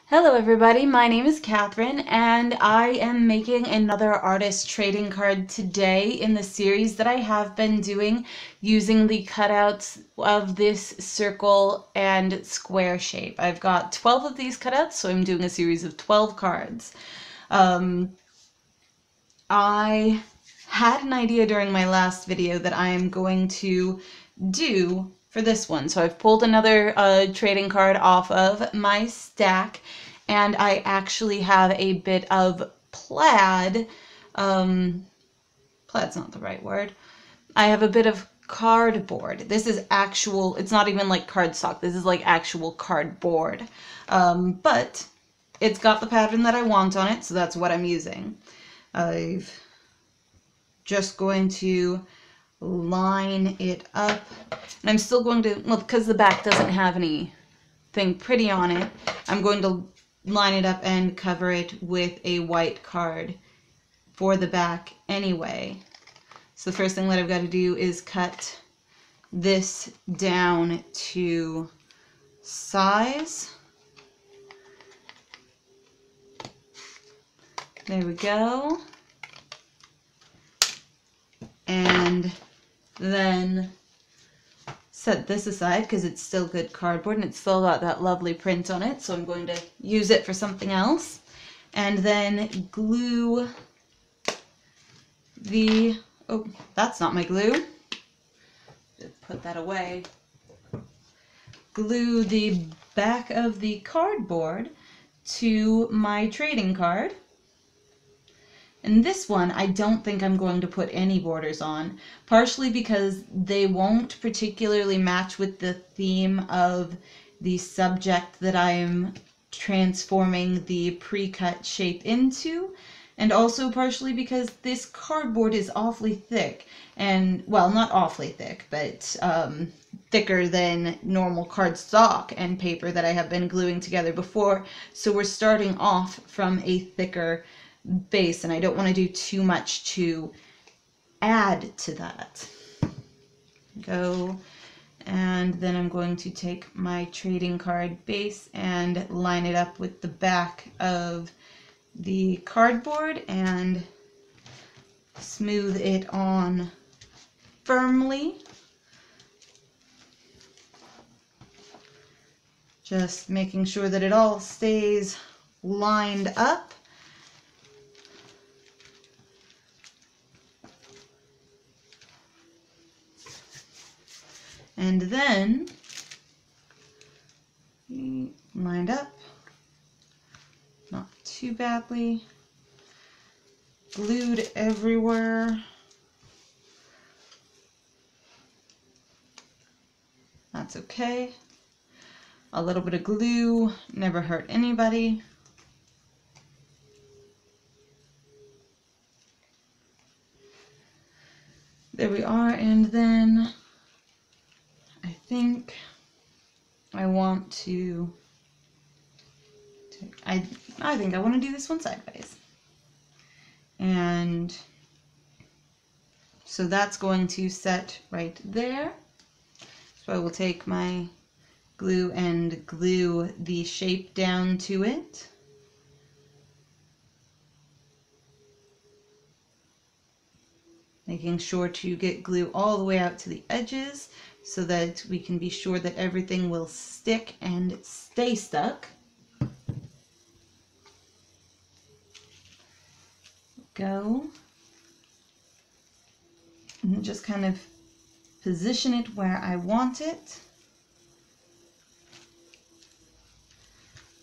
Hello everybody, my name is Catherine and I am making another artist trading card today in the series that I have been doing using the cutouts of this circle and square shape. I've got 12 of these cutouts, so I'm doing a series of 12 cards. I had an idea during my last video that I am going to do for this one. So I've pulled another trading card off of my stack, and I actually have a bit of plaid. Plaid's not the right word. I have a bit of cardboard. This is actual, it's not even like cardstock. This is like actual cardboard. But it's got the pattern that I want on it, so that's what I'm using. I'm just going to line it up, and I'm still going to, well, because the back doesn't have anything pretty on it, I'm going to line it up and cover it with a white card for the back anyway. So the first thing that I've got to do is cut this down to size. There we go. And then set this aside because it's still good cardboard and it's still got that lovely print on it, so I'm going to use it for something else. And then glue the, oh, that's not my glue. Put that away. Glue the back of the cardboard to my trading card. And this one, I don't think I'm going to put any borders on, partially because they won't particularly match with the theme of the subject that I'm transforming the pre-cut shape into, and also partially because this cardboard is awfully thick, and, well, not awfully thick, but thicker than normal cardstock and paper that I have been gluing together before, so we're starting off from a thicker base, and I don't want to do too much to add to that. Go, and then I'm going to take my trading card base and line it up with the back of the cardboard and smooth it on firmly. Just making sure that it all stays lined up. And then, lined up, not too badly, glued everywhere. That's okay. A little bit of glue never hurt anybody. There we are, and then I think I want to, I think I want to do this one sideways. And so that's going to set right there. So I will take my glue and glue the shape down to it. Making sure to get glue all the way out to the edges so that we can be sure that everything will stick and stay stuck. Go. And just kind of position it where I want it.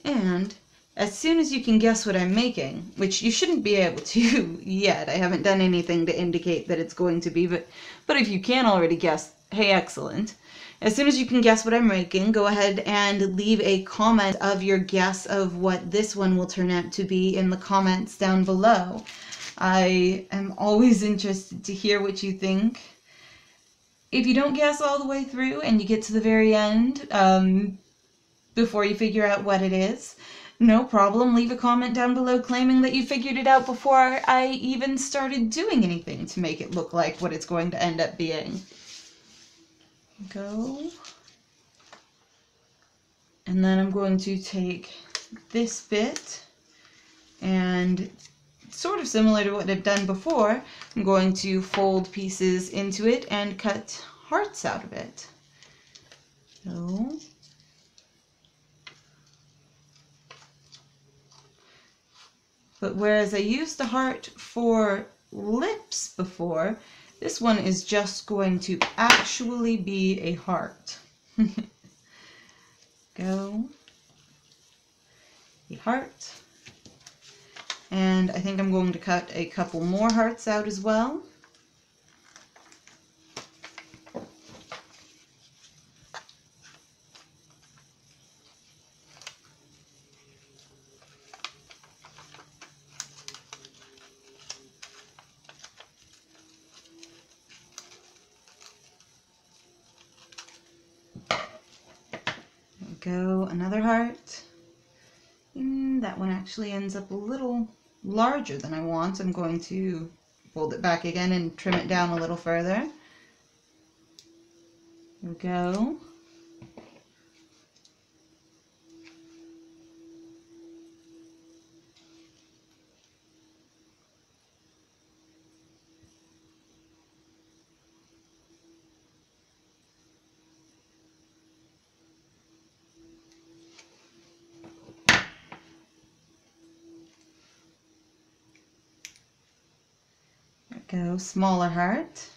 And as soon as you can guess what I'm making, which you shouldn't be able to yet, I haven't done anything to indicate that it's going to be, but if you can already guess, hey, excellent. As soon as you can guess what I'm making, go ahead and leave a comment of your guess of what this one will turn out to be in the comments down below. I am always interested to hear what you think. If you don't guess all the way through and you get to the very end, before you figure out what it is, no problem. Leave a comment down below claiming that you figured it out before I even started doing anything to make it look like what it's going to end up being. Go. And then I'm going to take this bit, and sort of similar to what I've done before, I'm going to fold pieces into it and cut hearts out of it. So, but whereas I used the heart for lips before, this one is just going to actually be a heart. Go. A heart. And I think I'm going to cut a couple more hearts out as well. Go, another heart. That one actually ends up a little larger than I want. I'm going to fold it back again and trim it down a little further. There we go. Go, smaller heart.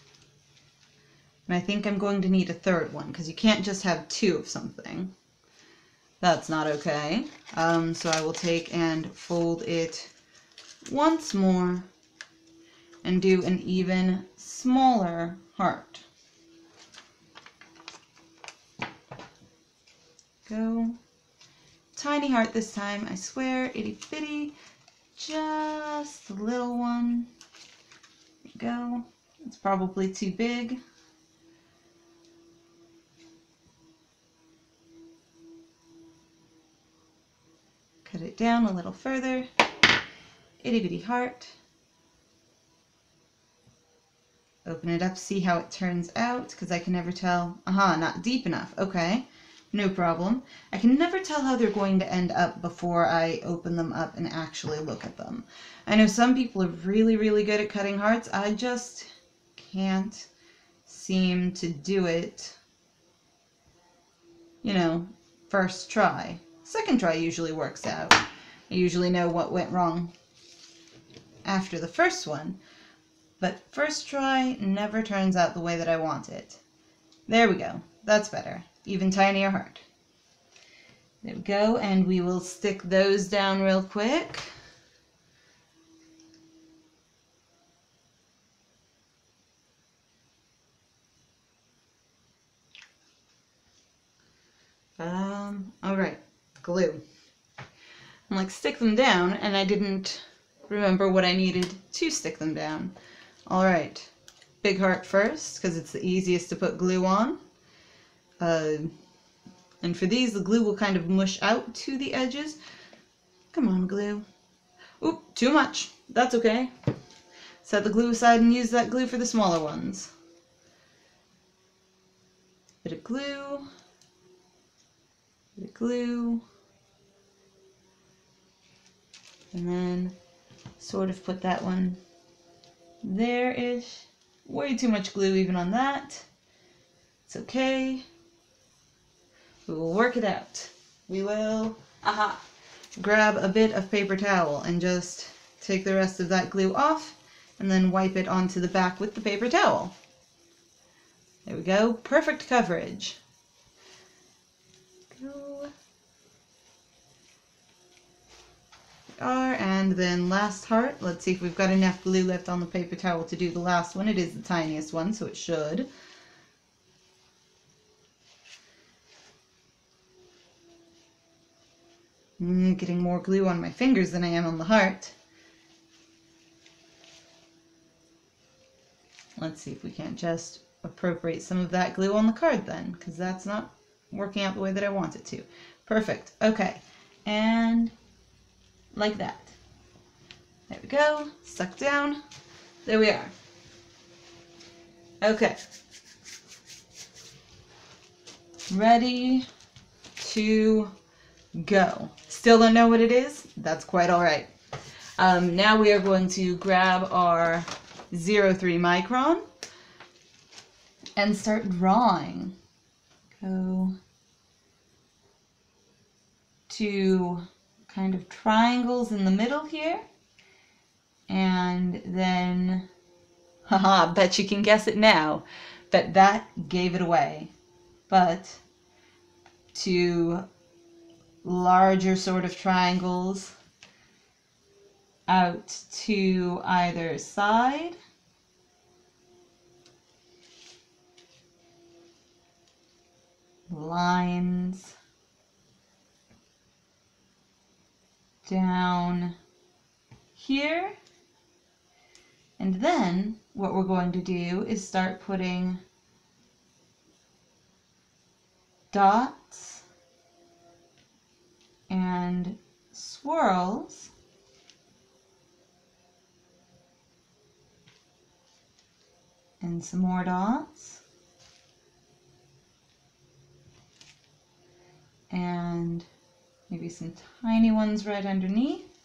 And I think I'm going to need a third one because you can't just have two of something. That's not okay. So I will take and fold it once more and do an even smaller heart. Go. Tiny heart this time, I swear, itty bitty, just a little one. Go. It's probably too big. Cut it down a little further. Itty bitty heart. Open it up, see how it turns out, because I can never tell. Aha, not deep enough. Okay, no problem. I can never tell how they're going to end up before I open them up and actually look at them. I know some people are really, really good at cutting hearts. I just can't seem to do it, you know, first try. Second try usually works out. I usually know what went wrong after the first one, but first try never turns out the way that I want it. There we go. That's better. Even tinier heart. There we go, and we will stick those down real quick. All right, glue. I'm like, stick them down, and I didn't remember what I needed to stick them down. All right, big heart first, because it's the easiest to put glue on. And for these, the glue will kind of mush out to the edges. Come on, glue. Oop, too much. That's okay. Set the glue aside and use that glue for the smaller ones. Bit of glue. Bit of glue. And then sort of put that one there-ish. Way too much glue even on that. It's okay. We will work it out. We will, grab a bit of paper towel and just take the rest of that glue off and then wipe it onto the back with the paper towel. There we go. Perfect coverage. Go. And then last heart. Let's see if we've got enough glue left on the paper towel to do the last one. It is the tiniest one, so it should. Getting more glue on my fingers than I am on the heart. Let's see if we can't just appropriate some of that glue on the card then, because that's not working out the way that I want it to. Perfect. Okay. And like that. There we go. Stuck down. There we are. Okay. Ready to go. Still don't know what it is? That's quite all right. Now we are going to grab our 0.3 micron and start drawing. Go to kind of triangles in the middle here, and then, haha, bet you can guess it now, but that gave it away. But to larger sort of triangles out to either side, lines down here, and then what we're going to do is start putting dots and swirls and some more dots and maybe some tiny ones right underneath.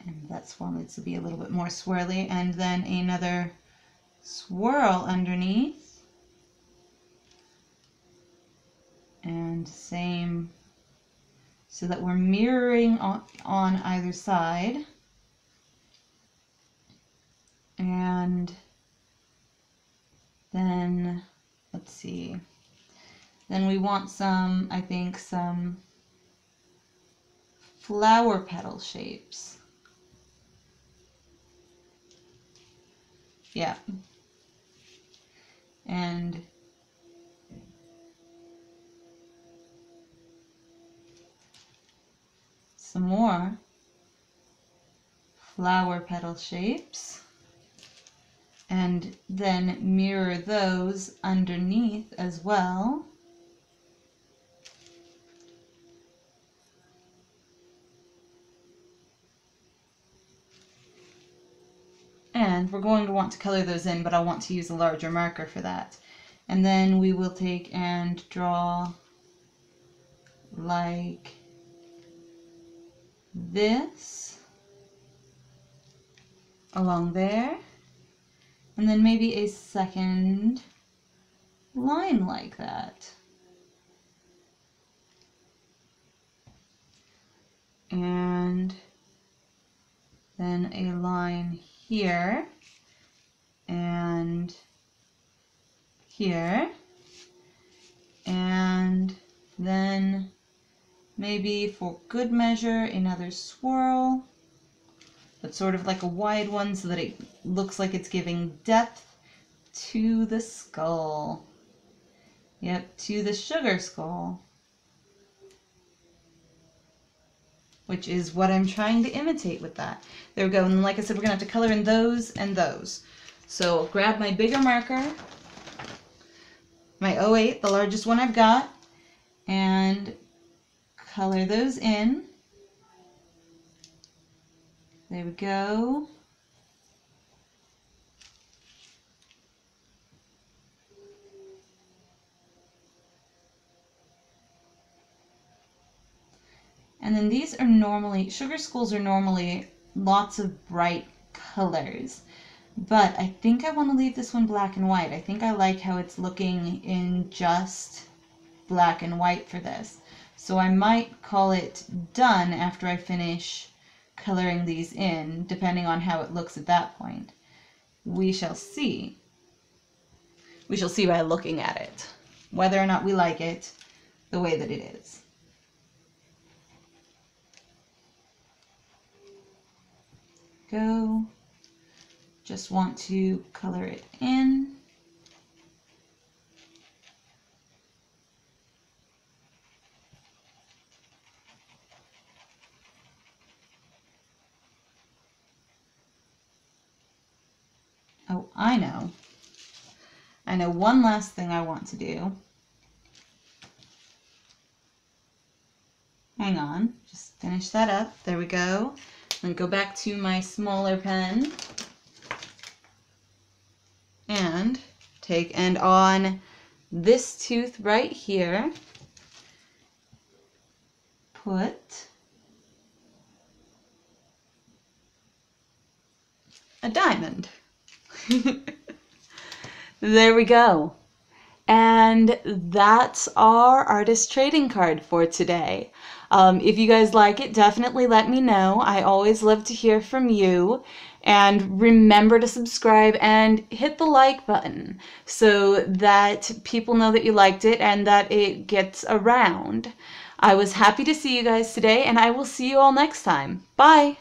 And that swirl needs to be a little bit more swirly, and then another swirl underneath. And same, so that we're mirroring on either side. And then, let's see, then we want some, I think, some flower petal shapes. Yeah. And some more flower petal shapes. And then mirror those underneath as well. And we're going to want to color those in, but I want to use a larger marker for that. And then we will take and draw like this along there. And then maybe a second line like that. And then a line here and here. And then maybe for good measure another swirl, but sort of like a wide one so that it looks like it's giving depth to the skull. Yep, to the sugar skull. Which is what I'm trying to imitate with that. There we go, and like I said, we're gonna have to color in those and those. So I'll grab my bigger marker, my 08, the largest one I've got, and color those in. There we go. And then these are normally, sugar skulls are normally lots of bright colors. But I think I want to leave this one black and white. I think I like how it's looking in just black and white for this. So I might call it done after I finish coloring these in, depending on how it looks at that point. We shall see. We shall see by looking at it, whether or not we like it the way that it is. Go. Just want to color it in. Oh, I know. I know one last thing I want to do. Hang on, just finish that up. There we go. Then go back to my smaller pen and take, and on this tooth right here, put a diamond. There we go. And that's our artist trading card for today. If you guys like it, definitely let me know. I always love to hear from you. And remember to subscribe and hit the like button so that people know that you liked it and that it gets around. I was happy to see you guys today, and I will see you all next time. Bye!